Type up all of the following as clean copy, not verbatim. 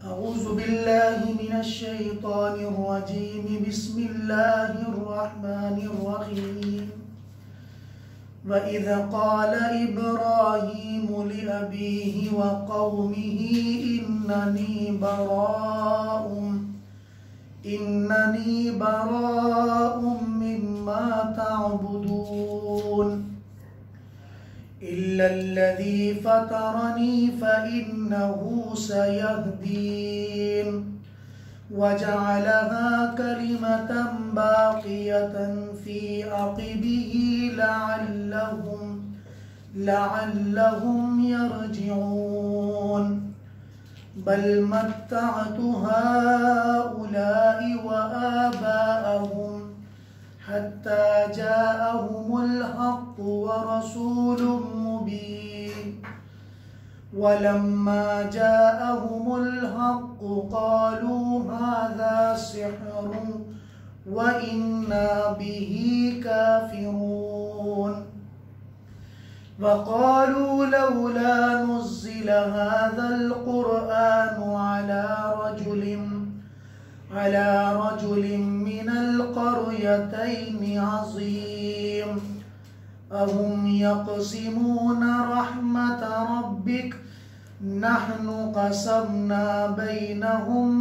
अऊज़ु बिल्लाहि मिनश्शैतानिर्रजीम बिस्मिल्लाहिर्रहमानिर्रहीम व इज़ क़ाल इब्राहीमु लिअबीहि व क़ौमिहि इन्ननी बराउम मिम्मा तअबुदून इल्लल्लज़ी फ़तरनी फ़इन्नहु सयहदीन वजअलहा कलिमतन बाक़ियतन फ़ी अक़िबिही लअल्लहुम यरजिऊन बल मत्तअतु हाउलाइ व आबाअहुम हत्ता जाअहुमुल हक़्क़ु व रसूलुम मुबीन वलम्मा जाअहुमुल हक़्क़ु क़ालू हाज़ा सिह्रुन व इन्ना बिही काफ़िरून वक़ालू लौला नुज़्ज़िल हाज़ल क़ुरआनु अला रजुलिन मिनल क़रयतैनि अज़ीम अहुम यक़सिमून रहमत रब्बिक नहनु क़समना बैनहुम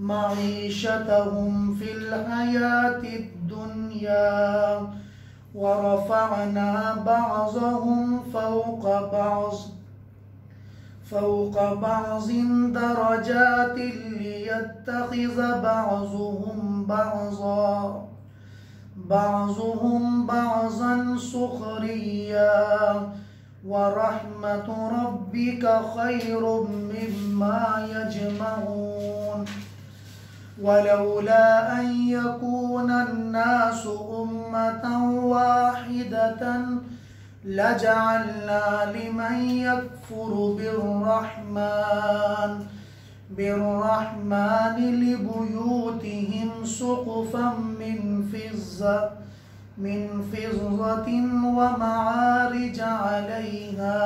मईशतहुम फिल हयातिद दुनिया व रफ़अना बअज़हुम फ़ौक़ बअज़िन दरजातिन लियत्तख़िज़ बअज़ुहुम बअज़न सुख़रिय्या व रहमतु रब्बिका ख़ैरुम मिम्मा यजमऊन वलौला अन यकूना अन्नासु उम्मतन वाहिदतन लजअलना लिमन यकफुरु बिर्रहमान लिबुयूतिहिम सुक़ुफ़न मिन फ़िज़्ज़तिन व मआरिज अलैहा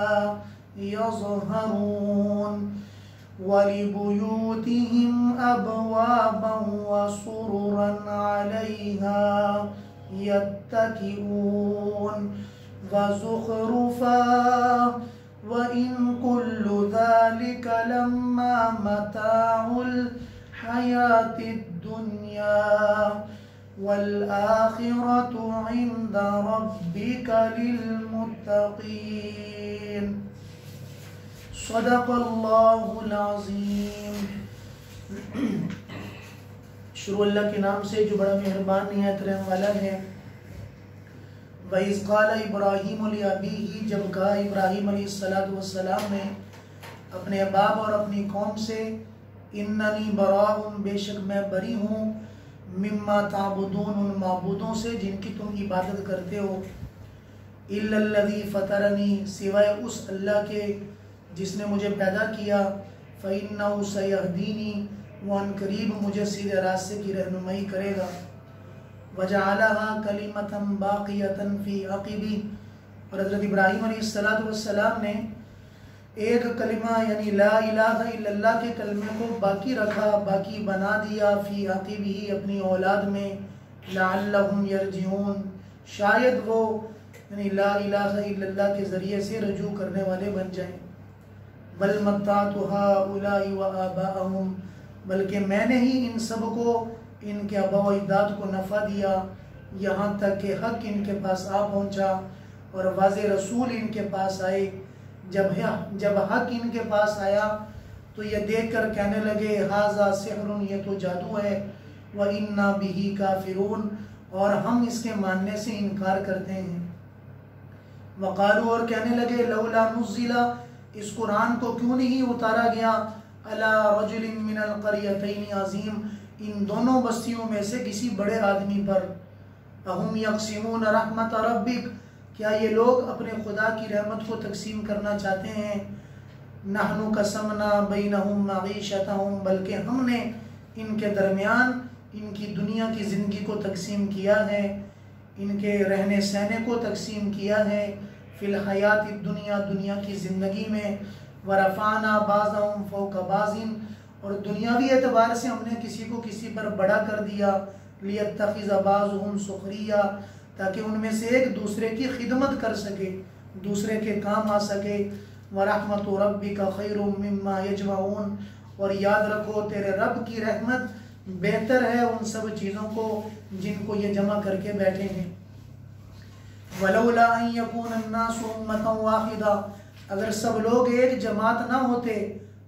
यज़हरून वलिबुयूतिहिम अबवाबन व सुरुरन अलैहा यत्तकिऊन व ज़ुख़रुफ़ा व इन कुल्लु ज़ालिका लम्मा मताउल हयातिद दुनिया वल आखिरतु इंद रब्बिका लिल मुत्तक़ीन। सदक़ल्लाहुल अज़ीम। शुरू अल्लाह के नाम से जो बड़ा मेहरबान निहायत रहम वाला है। व इज़ क़ाल इब्राहीमु लिअबीही, जब कहा इब्राहीम अलैहिस्सलाम ने अपने बाप और अपनी कौम से, इन्ननी बराउम, बेशक मैं बरी हूँ, मिम्मा ताबुदून, उन माबूदों से जिनकी तुम इबादत करते हो, इल्लल्लज़ी फ़तरनी, सिवाय उस अल्लाह के जिसने मुझे पैदा किया, फ़इन्नहु सयहदीनी, वो अनकरीब मुझे सीधे रास्ते की रहनुमाई करेगा। वजअलहा कलिमतन बाक़ियतन फ़ी अक़िबी, और हज़रत इब्राहीम अलैहिस्सलाम ने एक कलिमा यानी ला इलाहा इल्लल्लाह के कलमे को बाकी रखा, बाकी बना दिया, फ़ी अक़िबी, अपनी औलाद में, लअल्लहुम यरजिऊन, शायद वो यानी ला इलाहा इल्लल्लाह के ज़रिए से रजू करने वाले बन जाएं। बल मत्ताअतु हाउलाइ व आबाअहुम, बल्कि मैंने ही इन सब को, इनके आबा व अजदाद को नफ़ा दिया, यहाँ तक कि हक़ इनके पास आ पहुँचा और वाज़े रसूल इनके पास आए। जब हक़ इनके पास आया तो ये देख कर कहने लगे, हाज़ा सिहरुन, ये तो जादू है, व इन्ना बिही काफ़िरून, और हम इसके मानने से इनकार करते हैं। वक़ालू, और कहने लगे, लौला नुज़्ज़िला, इस कुरान को क्यों नहीं उतारा गया, अला रजुलिन मिनल क़रयतैनि अज़ीम, इन दोनों बस्तियों में से किसी बड़े आदमी पर। अहुम यक़सिमून रहमत रब्बिक, क्या ये लोग अपने खुदा की रहमत को तकसीम करना चाहते हैं। नहनु कसमना बैनहुम मईशतहुम, बल्कि हमने इनके दरमियान इनकी दुनिया की ज़िंदगी को तकसीम किया है, इनके रहने सहने को तकसीम किया है। फिल हयात दुनिया, दुनिया की ज़िंदगी में, वरफ़ाना बाज़हुम फ़ौक़ बाज़िन, और दुनियावी एतबार से हमने किसी को किसी पर बड़ा कर दिया, लियत्तख़िज़ बाज़ुहुम सुख़रिया, ताकि उनमें से एक दूसरे की खिदमत कर सके, दूसरे के काम आ सके। वरहमतु रब्बिका खैरुम मिम्मा यजमऊन, और याद रखो तेरे रब की रहमत बेहतर है उन सब चीज़ों को जिनको ये जमा करके बैठे हैं। वलौला अन यकून अन्नासु उम्मतन वाहिदा, अगर सब लोग एक जमात ना होते,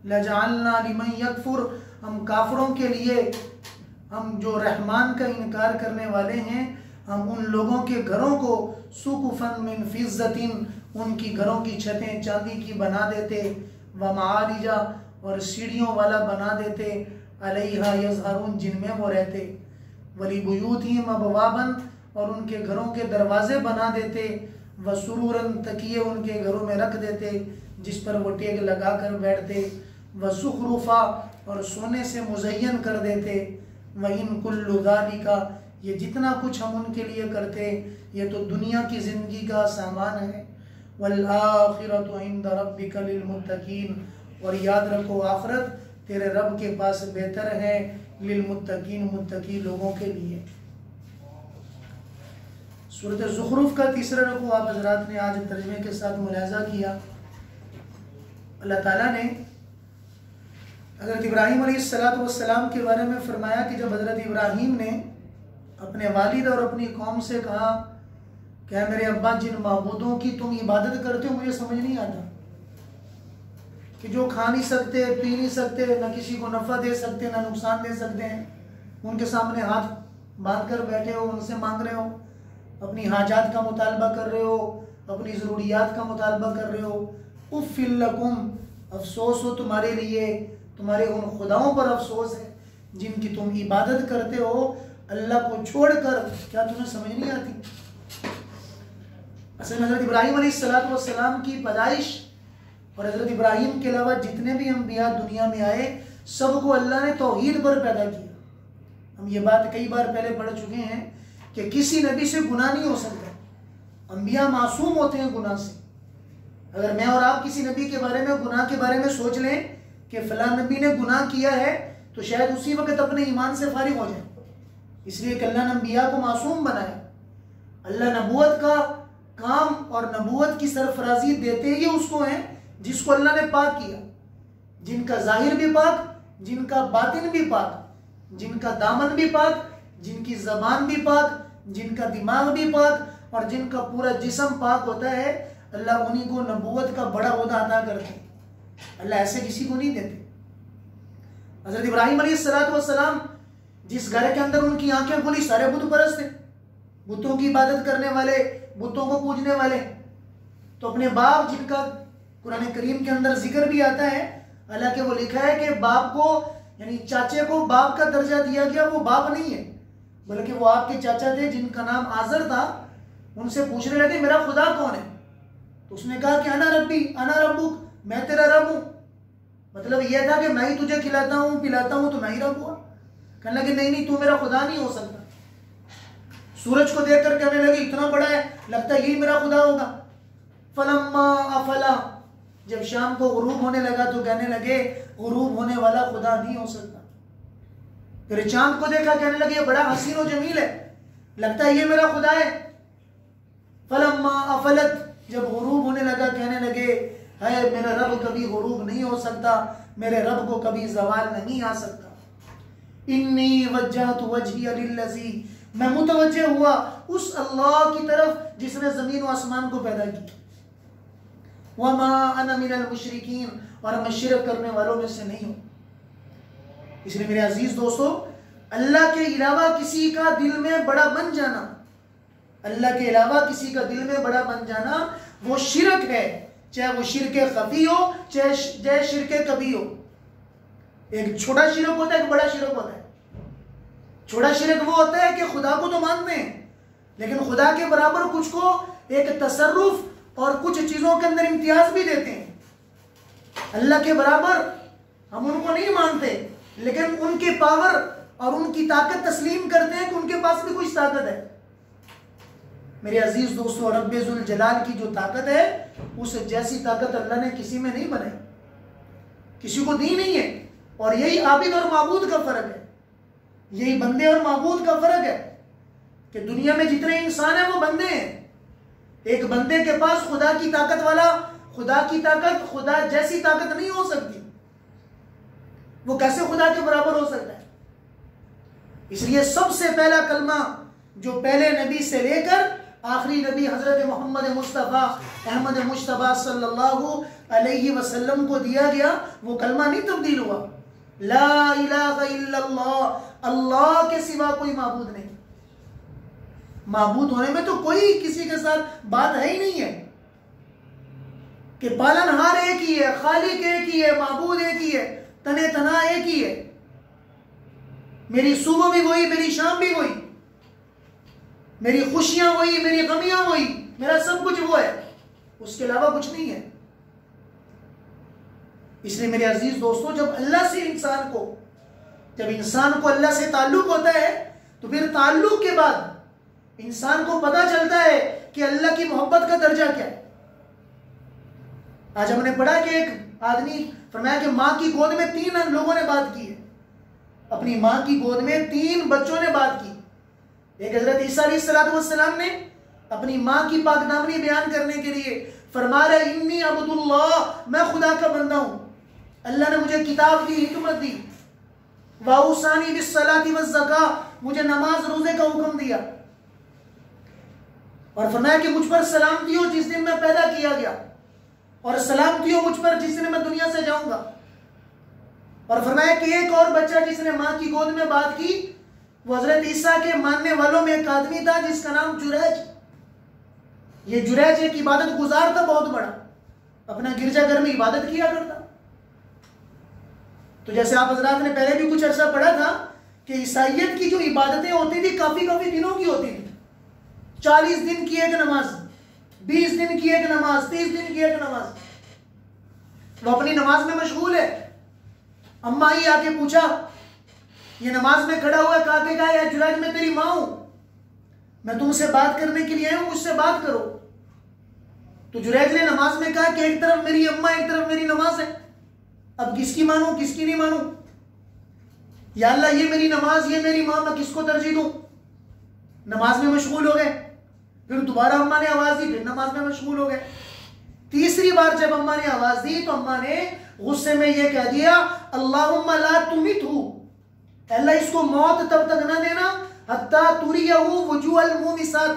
लजअलना लिमन यकफुर, हम काफिरों के लिए, हम जो रहमान का इनकार करने वाले हैं, हम उन लोगों के घरों को सुकुफन मिन फिज़्ज़तिन, उनकी घरों की छतें चांदी की बना देते, व मआरिजा, और सीढ़ियों वाला बना देते, अलैहा यज़हरून, जिनमें वो रहते, वली बुयूतिहिम अबवाबन, और उनके घरों के दरवाजे बना देते, व सुरूरन, तकिए उनके घरों में रख देते जिस पर वो टेक लगा कर बैठते, व सुखरूफा, और सोने से मुज़य्यन कर देते, व इन कुल्लु ज़ालिका, ये जितना कुछ हम उनके लिए करते ये तो दुनिया की ज़िंदगी का सामान है। वल आखिरतु इंद रब्बिका लिल मुत्तकीन, और याद रखो आखिरत तेरे रब के पास बेहतर है, लिल मुत्तकीन, मुत्तकी लोगों के लिए। सूरत ज़ुखरुफ का तीसरा रुकू आप हज़रात ने आज तर्जुमे के साथ मुलाज़ा किया। अल्लाह ताला ने हज़रत इब्राहीम अलैहिस्सलाम के बारे में फरमाया कि जब हज़रत इब्राहीम ने अपने वालिद और अपनी कौम से कहा कि मेरे अब्बा, जिन माबूदों की तुम इबादत करते हो मुझे समझ नहीं आता, कि जो खा नहीं सकते, पी नहीं सकते, न किसी को नफ़ा दे सकते, न नुकसान दे सकते हैं, उनके सामने हाथ बांध कर बैठे हो, उनसे मांग रहे हो, अपनी हाजात का मुतालबा कर रहे हो, अपनी ज़रूरियात का मुतालबा कर रहे हो। उफ़्फ़िल लकुम, अफसोस हो तुम्हारे लिए, तुम्हारे उन खुदाओं पर अफसोस है जिनकी तुम इबादत करते हो अल्लाह को छोड़कर। क्या तुम्हें समझ नहीं आती? असल में हज़रत इब्राहीम अलैहिस्सलाम की पैदाइश और हज़रत इब्राहीम के अलावा जितने भी अंबिया दुनिया में आए सबको अल्लाह ने तौहीद पर पैदा किया। हम ये बात कई बार पहले पढ़ चुके हैं कि किसी नबी से गुनाह नहीं हो सकता, अंबिया मासूम होते हैं गुनाह से। अगर मैं और आप किसी नबी के बारे में गुनाह के बारे में सोच लें कि फलां नबी ने गुनाह किया है तो शायद उसी वक्त अपने ईमान से फारिग हो जाए, इसलिए कि अल्लाह ने अंबिया को मासूम बनाया। अल्लाह नबूवत का काम और नबूवत की सरफराजी देते ही उसको हैं जिसको अल्लाह ने पाक किया, जिनका जाहिर भी पाक, जिनका बातिन भी पाक, जिनका दामन भी पाक, जिनकी जबान भी पाक, जिनका दिमाग भी पाक और जिनका पूरा जिस्म पाक होता है। अल्लाह उन्हीं को नबूवत का बड़ा ओहदा अता करते हैं, अल्लाह ऐसे किसी को नहीं देते। हज़रत इब्राहीम अलैहिस्सलाम जिस घर के अंदर उनकी आंखें खुली सारे बुत परस्त थे, बुतों की इबादत करने वाले, बुतों को पूजने वाले। तो अपने बाप, जिनका कुरान करीम के अंदर जिक्र भी आता है, हालांकि वो लिखा है कि बाप को यानी चाचे को बाप का दर्जा दिया गया, वो बाप नहीं है बल्कि वो आपके चाचा थे जिनका नाम आजर था। उनसे पूछने लगे मेरा खुदा कौन है? तो उसने कहा कि अना रब्बी अना रब्बुक, मैं तेरा रब हूं। मतलब यह था कि मैं ही तुझे खिलाता हूं पिलाता हूं तो मैं ही रब हुआ। कहने लगे नहीं नहीं, तू मेरा खुदा नहीं हो सकता। सूरज को देखकर कहने लगे इतना बड़ा है, लगता है यही मेरा खुदा होगा। फलम्मा अफला, जब शाम को गुरूब होने लगा तो कहने लगे गुरूब होने वाला खुदा नहीं हो सकता। फिर चांद को देखा, कहने लगे ये बड़ा हसीन और जमील है, लगता है ये मेरा खुदा है। फलम्मा अफलत, जब गुरूब होने लगा कहने लगे है मेरा रब कभी गुरूब नहीं हो सकता, मेरे रब को कभी जवाल नहीं आ सकता। इन्नी वज्जहतु वजहिया लिल्लज़ी, मैं मुतवज्जे हुआ उस अल्लाह की तरफ जिसने जमीन और आसमान को पैदा किया। वमा अना मिनल मुशरिकीन, और मैं शिरक करने वालों में से नहीं हूं। इसलिए मेरे अजीज दोस्तों, अल्लाह के अलावा किसी का दिल में बड़ा बन जाना, अल्लाह के अलावा किसी का दिल में बड़ा बन जाना वो शिरक है, चाहे वो शिरके खफी हो चाहे शिरके कभी हो। एक छोटा शिरक होता है, एक बड़ा शिरक होता है। छोटा शिरक वो होता है कि खुदा को तो मानते हैं लेकिन खुदा के बराबर कुछ को एक तसर्रुफ और कुछ चीजों के अंदर इम्तियाज भी देते हैं। अल्लाह के बराबर हम उनको नहीं मानते लेकिन उनके पावर और उनकी ताकत तस्लीम करते हैं कि उनके पास भी कुछ ताकत है। मेरे अजीज दोस्तों, रब्बे जुल जलाल की जो ताकत है उस जैसी ताकत अल्लाह ने किसी में नहीं बनाई। किसी को दी नहीं है। और यही आबिद और माबूद का फर्क है, यही बंदे और माबूद का फर्क है कि दुनिया में जितने इंसान हैं वो बंदे हैं। एक बंदे के पास खुदा की ताकत वाला, खुदा की ताकत खुदा जैसी ताकत नहीं हो सकती, वो कैसे खुदा के बराबर हो सकता है। इसलिए सबसे पहला कलमा जो पहले नबी से लेकर आखिरी नबी हजरत मोहम्मद मुस्तफ़ा अहमद मुश्तबा सल्लल्लाहु अलैहि वसल्लम को दिया गया, वो कलमा नहीं तब्दील हुआ। ला इलाहा इल्लल्लाह, अल्लाह के सिवा कोई माबूद नहीं। माबूद होने में तो कोई किसी के साथ बात है ही नहीं है कि पालनहार एक ही है, खालिक एक ही है, माबूद एक ही है, तने तना एक ही है। मेरी सुबह भी वही, मेरी शाम भी वही, मेरी खुशियां वही, मेरी गमियां वही, मेरा सब कुछ वो है, उसके अलावा कुछ नहीं है। इसलिए मेरे अजीज दोस्तों, जब इंसान को अल्लाह से ताल्लुक होता है तो फिर ताल्लुक के बाद इंसान को पता चलता है कि अल्लाह की मोहब्बत का दर्जा क्या है। आज हमने पढ़ा कि एक आदमी फरमाया कि मां की गोद में 3 लोगों ने बात की है, अपनी मां की गोद में 3 बच्चों ने बात की। एक हजरत ईसा अलैहिस्सलाम ने अपनी मां की पाकदामनी बयान करने के लिए फरमा रहे, इन्नी अब्दुल्लाह, मैं खुदा का बंदा हूं, अल्लाह ने मुझे किताब दी, हिकमत दी, वाउसानी बिस्सलाति वज़्ज़का, मुझे नमाज रोजे का हुक्म दिया, और फरमाया कि मुझ पर सलामती हो जिस दिन मैं पैदा किया गया, और सलामती हो मुझ पर जिस दिन मैं दुनिया से जाऊंगा। और फरमाया कि एक और बच्चा जिसने मां की गोद में बात की, वो हजरत ईसा के मानने वालों में एक आदमी था जिसका नाम जुरैज। ये जुरैज एक इबादत गुजार था बहुत बड़ा, अपना गिरजाघर में इबादत किया करता। तो जैसे आप हजरात ने पहले भी कुछ अर्सा पढ़ा था कि ईसाइयत की जो इबादतें होती थी काफी दिनों की होती थी। 40 दिन की एक नमाज, 20 दिन की एक नमाज, 30 दिन की एक नमाज। वो अपनी नमाज में मशगूल है। अम्मा ही आके पूछा, ये नमाज में खड़ा हुआ, कहा कि यार जुरैज, मैं तेरी मां हूं, मैं तुमसे बात करने के लिए आया हूं, मुझसे बात करो। तो जुरैज ने नमाज में कहा कि एक तरफ मेरी अम्मा, एक तरफ मेरी नमाज है, अब किसकी मानूं किसकी नहीं मानूं? या अल्लाह, ये मेरी नमाज, ये मेरी मां, मैं किसको तरजीह दूं? नमाज में मशगूल हो गए। फिर दोबारा अम्मा ने आवाज दी, फिर नमाज में मशगूल हो गए। तीसरी बार जब अम्मा ने आवाज दी तो अम्मा ने गुस्से में यह कह दिया, अल्लाहुम्मा ला तुमितहु, अल्लाह इसको मौत तब तक ना देना हत्ता तुरियहु वजुअल मुमिसात,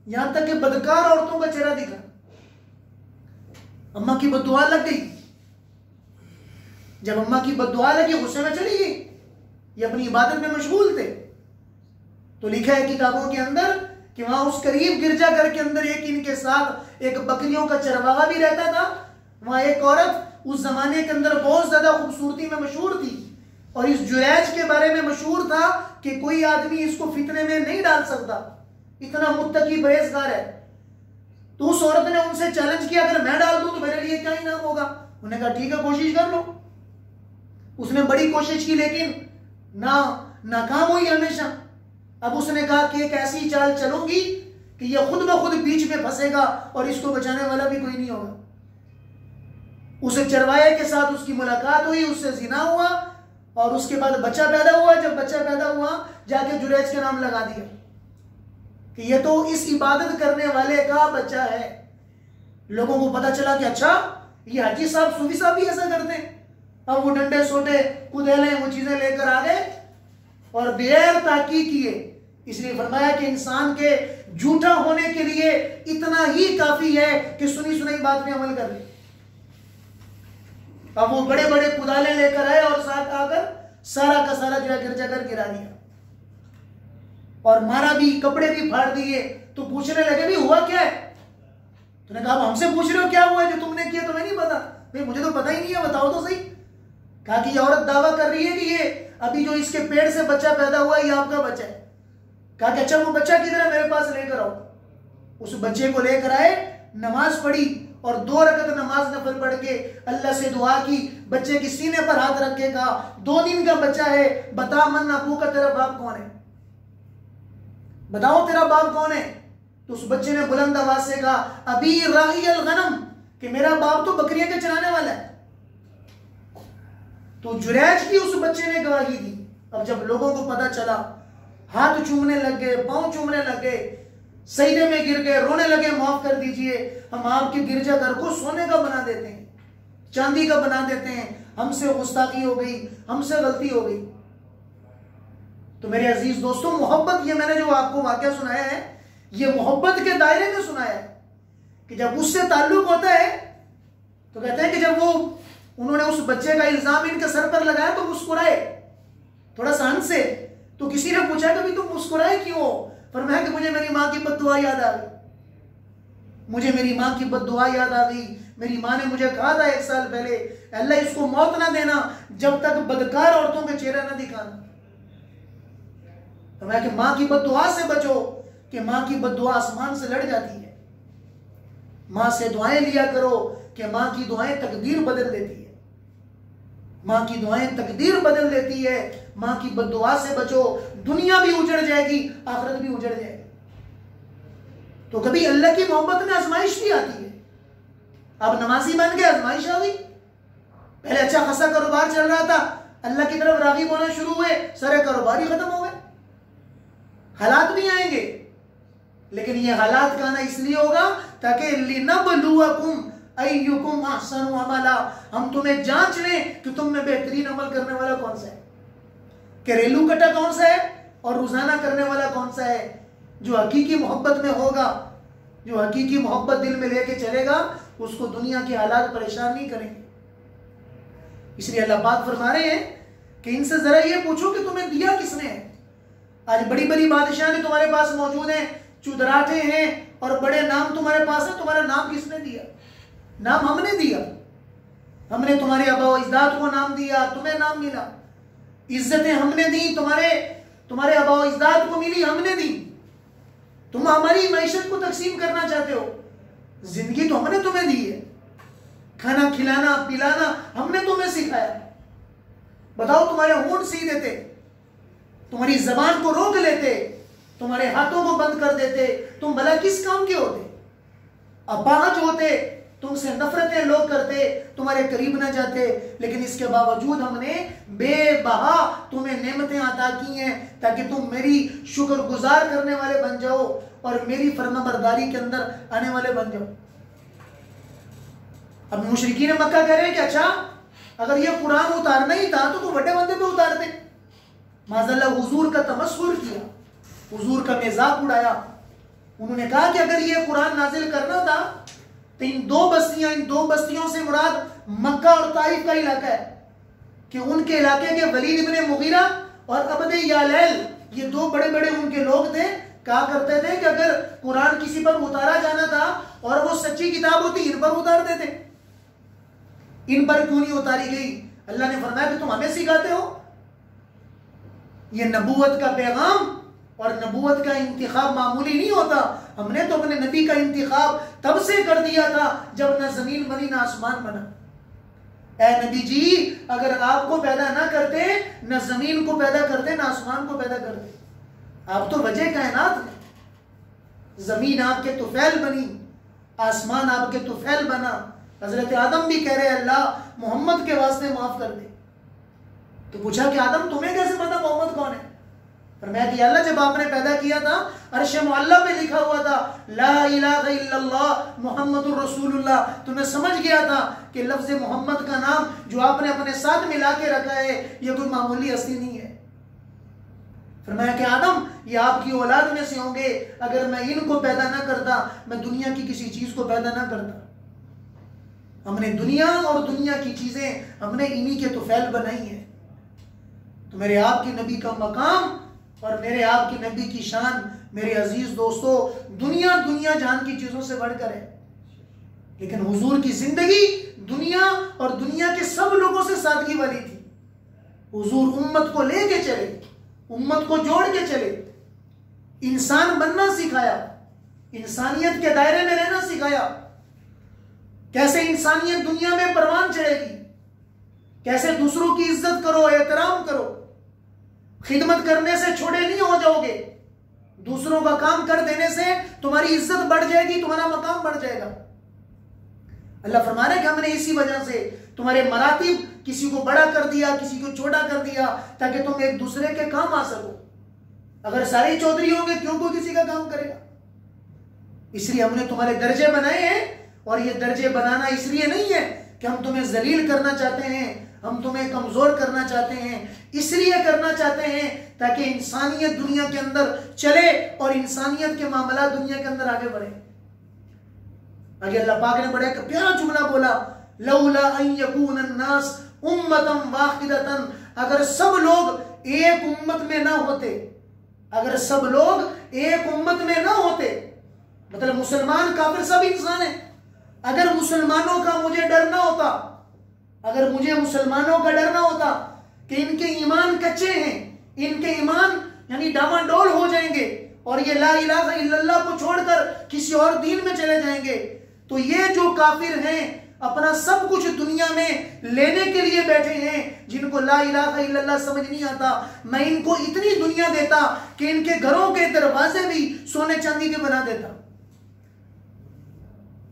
यहां तक कि बदकार औरतों का चेहरा दिखा। अम्मा की बद्दुआ लग गई। जब अम्मा की बद्दुआ लगी, गुस्से में चली गई, ये अपनी इबादत में मशगूल थे। तो लिखा है किताबों के अंदर कि वहां उस करीब गिरजाघर के अंदर एक इनके साथ एक बकरियों का चरवाहा भी रहता था। वहां एक औरत उस जमाने के अंदर बहुत ज्यादा खूबसूरती में मशहूर थी, और इस जुरैज के बारे में मशहूर था कि कोई आदमी इसको फितने में नहीं डाल सकता, इतना मुत्तकी परहेजगार है। तो उस औरत ने उनसे चैलेंज किया, अगर मैं डाल दूं तो मेरे लिए क्या इनाम होगा? उन्होंने कहा ठीक है, कोशिश कर लो। उसने बड़ी कोशिश की लेकिन नाकाम हुई हमेशा। अब उसने कहा कि एक ऐसी चाल चलूंगी कि यह खुद ब खुद बीच में फंसेगा और इसको बचाने वाला भी कोई नहीं होगा। उसे चरवाहे के साथ उसकी मुलाकात हुई, उससे जिना हुआ, और उसके बाद बच्चा पैदा हुआ। जब बच्चा पैदा हुआ, जाके जुरैज के नाम लगा दिया कि यह तो इस इबादत करने वाले का बच्चा है। लोगों को पता चला कि अच्छा, ये हाजी साहब, सूफी साहब भी ऐसा करते हैं। अब वो डंडे सोटे कुदेले वो चीजें लेकर आ गए और बगैर ताकीद किए। इसलिए फरमाया कि इंसान के झूठा होने के लिए इतना ही काफी है कि सुनी सुनाई बात में अमल कर ले। अब वो बड़े बड़े कुदाले लेकर आए और साथ आकर सारा का सारा जो गिरजाघर गिरा दिया और मारा भी, कपड़े भी फाड़ दिए। तो पूछने लगे, भी हुआ क्या है? तूने कहा हमसे पूछ रहे हो क्या हुआ है? जो तुमने किया तुम्हें नहीं पता? भाई मुझे तो पता ही नहीं है, बताओ तो सही। कहा कि ये औरत दावा कर रही है कि ये अभी जो इसके पेट से बच्चा पैदा हुआ है ये आपका बच्चा है। कहा कि अच्छा, वो बच्चा किधर है? मेरे पास लेकर आओ। उस बच्चे को लेकर आए, नमाज पढ़ी और 2 रकत नमाज नफल पढ़ के अल्लाह से दुआ की। बच्चे के सीने पर हाथ रख के कहा, 2 दिन का बच्चा है, बता मन अबू का, तेरा बाप कौन है? बताओ तेरा बाप कौन है? तो उस बच्चे ने बुलंद आवाज से कहा, अबी राही अल गनम, कि मेरा बाप तो बकरियां के चराने वाला है। तो जुरैज की उस बच्चे ने गवाही दी। अब जब लोगों को पता चला, हाथ चूमने लग गए, पांव चूमने लग गए, सजदे में गिर गए, रोने लगे, माफ कर दीजिए, हम आपके गिरजाघर को सोने का बना देते हैं, चांदी का बना देते हैं, हमसे गुस्ताखी हो गई, हमसे गलती हो गई। तो मेरे अजीज दोस्तों, मोहब्बत, ये मैंने जो आपको वाकया सुनाया है, ये मोहब्बत के दायरे में सुनाया है कि जब उससे ताल्लुक होता है तो कहते हैं कि जब वो उन्होंने उस बच्चे का इल्जाम इनके सर पर लगाया तो मुस्कुराए, थोड़ा सा हंस से। तो किसी ने पूछा कभी तुम मुस्कुराए क्यों? फरमाया कि मुझे मेरी माँ की बद्दुआ याद आ गई, मुझे मेरी माँ की बद्दुआ याद आ गई। मेरी माँ ने मुझे कहा था 1 साल पहले, अल्लाह इसको मौत ना देना जब तक बदकार औरतों के चेहरा ना दिखाना। फरमाया कि माँ की बद्दुआ से बचो, कि माँ की बद्दुआ आसमान से लड़ जाती है। माँ से दुआएं लिया करो कि माँ की दुआएं तकदीर बदल देती है, माँ की दुआएं तकदीर बदल देती है। माँ की बद्दुआ से बचो, दुनिया भी उजड़ जाएगी, आखिरत भी उजड़ जाएगी। तो कभी अल्लाह की मोहब्बत में आजमाइश भी आती है। अब नमाजी बन के आजमाइश आ गई, पहले अच्छा खासा कारोबार चल रहा था, अल्लाह की तरफ राग़िब होना शुरू हुए, सारे कारोबार ही खत्म हो गए। हालात भी आएंगे, लेकिन ये हालात का आना इसलिए होगा ताकि लिनबलुवकुम अय्युकुम अहसनु अमला, हम तुम्हें जांच लें कि तुम में बेहतरीन अमल करने वाला कौन सा है, घरेलू कटा कौन सा है और रोजाना करने वाला कौन सा है। जो हकीकी मोहब्बत में होगा, जो हकीकी मोहब्बत दिल में लेके चलेगा, उसको दुनिया के हालात परेशान नहीं करेंगे। इसलिए अल्लाह पाक फरमा रहे हैं कि इनसे जरा ये पूछो कि तुम्हें दिया किसने है। आज बड़ी बड़ी बादशाह तुम्हारे पास मौजूद हैं, चुदराटे हैं और बड़े नाम तुम्हारे पास है, तुम्हारा नाम किसने दिया? नाम हमने दिया, हमने तुम्हारे आबा इजदाद को नाम दिया, तुम्हें नाम मिला। इज्जतें हमने दी, तुम्हारे आबा इजदाद को मिली, हमने दी। तुम हमारी मैशत को तकसीम करना चाहते हो, जिंदगी तो हमने तुम्हें दी है, खाना खिलाना पिलाना हमने तुम्हें सिखाया। बताओ, तुम्हारे होंठ सी देते, तुम्हारी जबान को रोक लेते, तुम्हारे हाथों को बंद कर देते, तुम भला किस काम के होते? अपाहज होते, तुमसे नफरतें लोग करते, तुम्हारे करीब न जाते। लेकिन इसके बावजूद हमने बेबहा तुम्हें नेमतें अता की हैं ताकि तुम मेरी शुक्रगुजार करने वाले बन जाओ और मेरी फरमाबरदारी के अंदर आने वाले बन जाओ। अब मुशरिकीन मक्का कह रहे हैं कि अच्छा, अगर ये कुरान उतारना ही था तो बड़े बंदे पे उतारते। माज़अल्लाह हुजूर का तमस्खुर किया, हुजूर का मजाक उड़ाया। उन्होंने कहा कि अगर ये कुरान नाजिल करना था तो इन दो बस्तियों से मुराद मक्का और ताइफ का इलाका है, कि उनके इलाके के वलीद इब्ने मुगीरा और अब्द यालैल, ये 2 बड़े बड़े उनके लोग थे। कहा करते थे कि अगर कुरान किसी पर उतारा जाना था और वो सच्ची किताब होती, इन पर उतार देते, इन पर क्यों नहीं उतारी गई? अल्लाह ने फरमाया कि तुम हमें सिखाते हो। ये नबूवत का पैगाम और नबूवत का इंतिखाब मामूली नहीं होता। हमने तो अपने नबी का इंतिखाब तब से कर दिया था जब न जमीन बनी न आसमान बना। ए नबी जी, अगर आपको पैदा ना करते, न जमीन को पैदा करते, न आसमान को पैदा करते, आप तो वजह कायनात हैं। जमीन आपके तुफैल बनी, आसमान आपके तुफैल बना। हजरत आदम भी कह रहे अल्लाह मोहम्मद के वास्ते माफ कर दे। तो पूछा कि आदम तुम्हें कैसे पता मोहम्मद कौन है? फरमाया कि अल्लाह, जब आपने पैदा किया था अर्श मुअल्ला पे लिखा हुआ था ला इलाहा इल्लल्लाह मुहम्मदुर रसूलुल्लाह, तो मैं समझ गया था कि लफ्ज मोहम्मद का नाम जो आपने अपने साथ मिला के रखा है ये कोई मामूली हस्ती नहीं है। फरमाया कि आदम, ये आपकी औलाद में से होंगे, अगर मैं इनको पैदा ना करता, मैं दुनिया की किसी चीज को पैदा ना करता। हमने दुनिया और दुनिया की चीजें हमने इन्हीं के तुफैल बनाई है। तो मेरे आपके नबी का मकाम और मेरे आपके नबी की शान, मेरे अजीज दोस्तों, दुनिया जान की चीजों से बढ़कर है। लेकिन हुजूर की जिंदगी दुनिया और दुनिया के सब लोगों से सादगी वाली थी। हुजूर उम्मत को लेके चले, उम्मत को जोड़ के चले, इंसान बनना सिखाया, इंसानियत के दायरे में रहना सिखाया। कैसे इंसानियत दुनिया में परवान चढ़ेगी, कैसे दूसरों की इज्जत करो, एहतराम करो, खिदमत करने से छोटे नहीं हो जाओगे, दूसरों का काम कर देने से तुम्हारी इज्जत बढ़ जाएगी, तुम्हारा मकाम बढ़ जाएगा। अल्लाह फरमा रहे कि हमने इसी वजह से तुम्हारे मरातिब किसी को बड़ा कर दिया, किसी को छोटा कर दिया, ताकि तुम एक दूसरे के काम आ सको। अगर सारे चौधरी होंगे क्यों कोई किसी का काम करेगा? इसलिए हमने तुम्हारे दर्जे बनाए हैं, और ये दर्जे बनाना इसलिए नहीं है कि हम तुम्हें जलील करना चाहते हैं, हम तुम्हें कमजोर करना चाहते हैं, इसलिए करना चाहते हैं ताकि इंसानियत दुनिया के अंदर चले और इंसानियत के मामला दुनिया के अंदर आगे बढ़े। आगे अल्लाह पाक ने बड़ा एक प्यारा जुमला बोला, लौला अन यकून अन्नास उम्मतन वाहिदतन, अगर सब लोग एक उम्मत में ना होते, अगर सब लोग एक उम्मत में ना होते, मतलब मुसलमान काफिर सब इंसान है, अगर मुसलमानों का मुझे डर ना होता, अगर मुझे मुसलमानों का डर ना होता कि इनके ईमान कच्चे हैं, इनके ईमान यानी डामाडोल हो जाएंगे और ये ला इलाहा इल्लल्लाह को छोड़कर किसी और दीन में चले जाएंगे, तो ये जो काफिर हैं अपना सब कुछ दुनिया में लेने के लिए बैठे हैं, जिनको ला इलाहा इल्लल्लाह समझ नहीं आता, मैं इनको इतनी दुनिया देता कि इनके घरों के दरवाजे भी सोने चांदी के बना देता,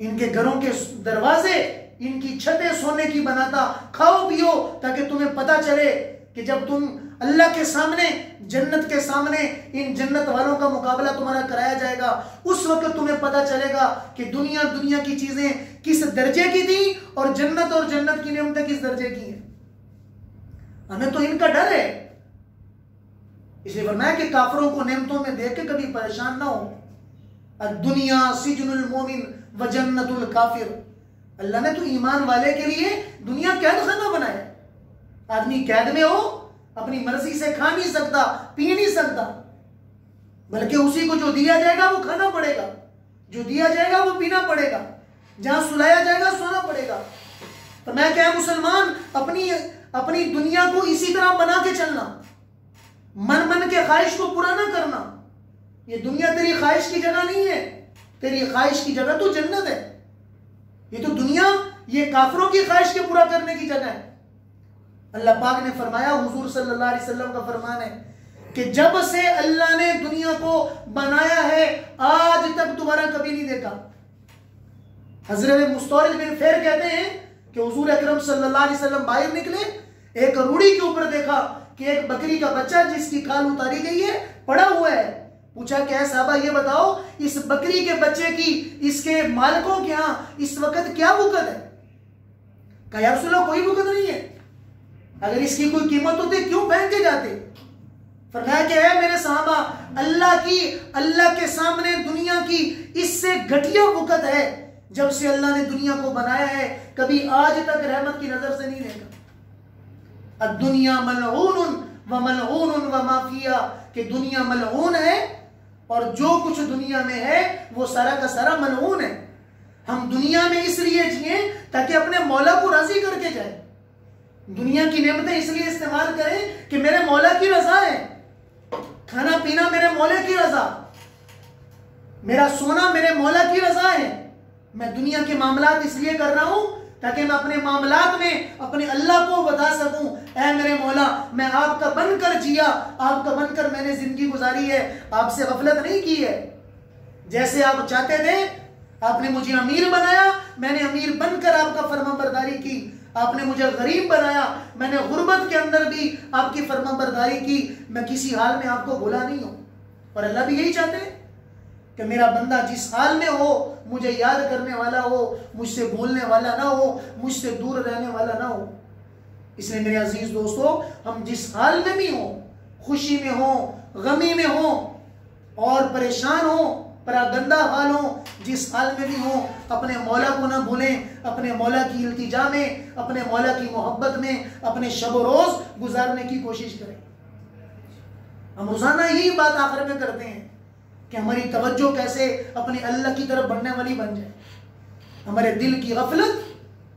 इनके घरों के दरवाजे, इनकी छतें सोने की बनाता, खाओ पियो, ताकि तुम्हें पता चले कि जब तुम अल्लाह के सामने, जन्नत के सामने इन जन्नत वालों का मुकाबला तुम्हारा कराया जाएगा, उस वक्त तुम्हें पता चलेगा कि दुनिया की चीजें किस दर्जे की थी और जन्नत की नेमतें किस दर्जे की हैं। हमें तो इनका डर है, इसलिए फरमाया कि काफिरों को नेमतों में देख के कभी परेशान ना हो। दुनिया सिजनुल मोमिन व जन्नतुल काफिर, अल्लाह ने तो ईमान वाले के लिए दुनिया कैद खाना बनाया। आदमी कैद में हो, अपनी मर्जी से खा नहीं सकता, पी नहीं सकता, बल्कि उसी को जो दिया जाएगा वो खाना पड़ेगा, जो दिया जाएगा वो पीना पड़ेगा, जहां सुलाया जाएगा सोना पड़ेगा। तो मैं क्या मुसलमान अपनी दुनिया को इसी तरह बना के चलना, मन के ख्वाहिश को पूरा ना करना। ये दुनिया तेरी ख्वाहिश की जगह नहीं है, तेरी ख्वाहिश की जगह तो जन्नत है। ये तो दुनिया ये काफिरों की ख्वाहिश के पूरा करने की जगह है। अल्लाह पाक ने फरमाया, हुजूर सल्लल्लाहु अलैहि वसल्लम का फरमान है कि जब से अल्लाह ने दुनिया को बनाया है आज तक दोबारा कभी नहीं देखा। हजरत मुस्तौरिद बिन फैर कहते हैं कि हुजूर अकरम सल्लल्लाहु अलैहि वसल्लम बाहर निकले, एक रूढ़ी के ऊपर देखा कि एक बकरी का बच्चा जिसकी खाल उतारी गई है पड़ा हुआ है। पूछा क्या साहबा ये बताओ इस बकरी के बच्चे की इसके मालिकों के यहाँ इस वक्त क्या वक़्त है? कहा या रसूलल्लाह कोई वक़्त नहीं है, अगर इसकी कोई कीमत होती क्यों पहन के जाते? फरमाया क्या है मेरे साहबा, अल्लाह के सामने दुनिया की इससे घटिया वक़्त है जब से अल्लाह ने दुनिया को बनाया है, कभी आज तक रहमत की नजर से नहीं देखा। दुनिया मलऊन व मलऊन व माफिया, कि दुनिया मलऊन है और जो कुछ दुनिया में है वो सारा का सारा मलऊन है। हम दुनिया में इसलिए जिए ताकि अपने मौला को राजी करके जाए, दुनिया की नेमतें इसलिए इस्तेमाल करें कि मेरे मौला की रजा है, खाना पीना मेरे मौला की रजा, मेरा सोना मेरे मौला की रजा है। मैं दुनिया के मामलात इसलिए कर रहा हूं ताकि मैं अपने मामलात में अपने अल्लाह को बता सकूं, ऐ मेरे मौला मैं आपका बनकर जिया, आपका बनकर मैंने जिंदगी गुजारी है, आपसे गफलत नहीं की है। जैसे आप चाहते थे आपने मुझे अमीर बनाया, मैंने अमीर बनकर आपका फरमाबरदारी की, आपने मुझे गरीब बनाया, मैंने गुर्बत के अंदर भी आपकी फरमाबरदारी की, मैं किसी हाल में आपको भूला नहीं हूं। और अल्लाह भी यही चाहते हैं कि मेरा बंदा जिस हाल में हो मुझे याद करने वाला हो, मुझसे भूलने वाला ना हो, मुझसे दूर रहने वाला ना हो। इसलिए मेरे अजीज दोस्तों, हम जिस हाल में भी हो, खुशी में हो, गमी में हो और परेशान हो, परागंदा हाल हो, जिस हाल में भी हो, अपने मौला को ना भूलें, अपने मौला की इल्तिजा में, अपने मौला की मोहब्बत में अपने शब रोज गुजारने की कोशिश करें। हम रोजाना यही बात आखिर में करते हैं कि हमारी तवज्जो कैसे अपने अल्लाह की तरफ बढ़ने वाली बन जाए। हमारे दिल की गफलत,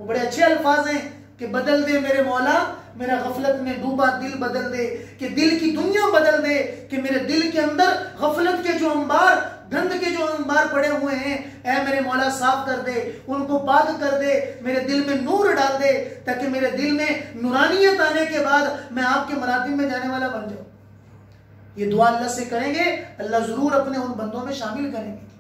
वो बड़े अच्छे अल्फाज हैं कि बदल दे मेरे मौला मेरा गफलत में डूबा दिल बदल दे, कि दिल की दुनिया बदल दे, कि मेरे दिल के अंदर गफलत के जो अंबार, गंद के जो अंबार पड़े हुए हैं, ऐ मेरे मौला साफ कर दे, उनको पाक कर दे, मेरे दिल में नूर डाल दे, ताकि मेरे दिल में नूरानियत आने के बाद मैं आपके मरातिब में जाने वाला बन जाऊं। ये दुआ अल्लाह से करेंगे, अल्लाह जरूर अपने उन बंदों में शामिल करेंगे।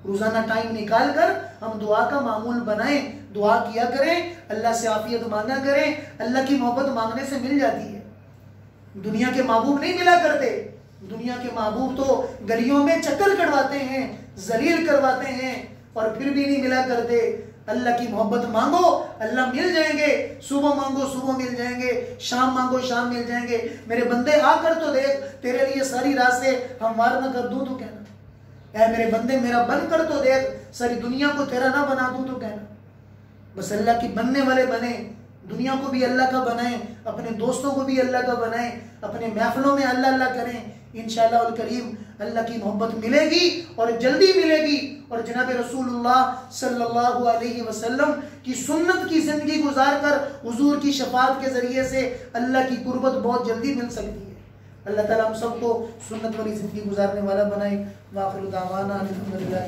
रोजाना टाइम निकाल कर हम दुआ का मामूल बनाएं, दुआ किया करें, अल्लाह से आफियत मांगा करें। अल्लाह की मोहब्बत मांगने से मिल जाती है। दुनिया के महबूब नहीं मिला करते। दुनिया के महबूब तो गलियों में चक्कर कटवाते हैं, जलील करवाते हैं और फिर भी नहीं मिला करते। अल्लाह की मोहब्बत मांगो, अल्लाह मिल जाएंगे। सुबह मांगो, सुबह मिल जाएंगे। शाम मांगो, शाम मिल जाएंगे। मेरे बंदे आकर तो देख, तेरे लिए सारी रात से हमवार न कर दूं तो कहना। ऐ मेरे बंदे मेरा बन कर तो देख, सारी दुनिया को तेरा ना बना दूं तो कहना। बस अल्लाह की बनने वाले बने, दुनिया को भी अल्लाह का बनाएं, अपने दोस्तों को भी अल्लाह का बनाएं, अपने महफिलों में अल्लाह अल्लाह करें। इंशाअल्लाह अल करीम अल्लाह की मोहब्बत मिलेगी और जल्दी मिलेगी। और जनाब रसूलुल्लाह सल्लल्लाहु अलैहि वसल्लम की सुन्नत की जिंदगी गुजार कर हुजूर की शफाअत के जरिए से अल्लाह की कुर्बत बहुत जल्दी मिल सकती है। अल्लाह ताला हम सबको सुन्नत वाली जिंदगी गुजारने वाला बनाए। वाखिरु दावाना अल्हम्दुलिल्लाह।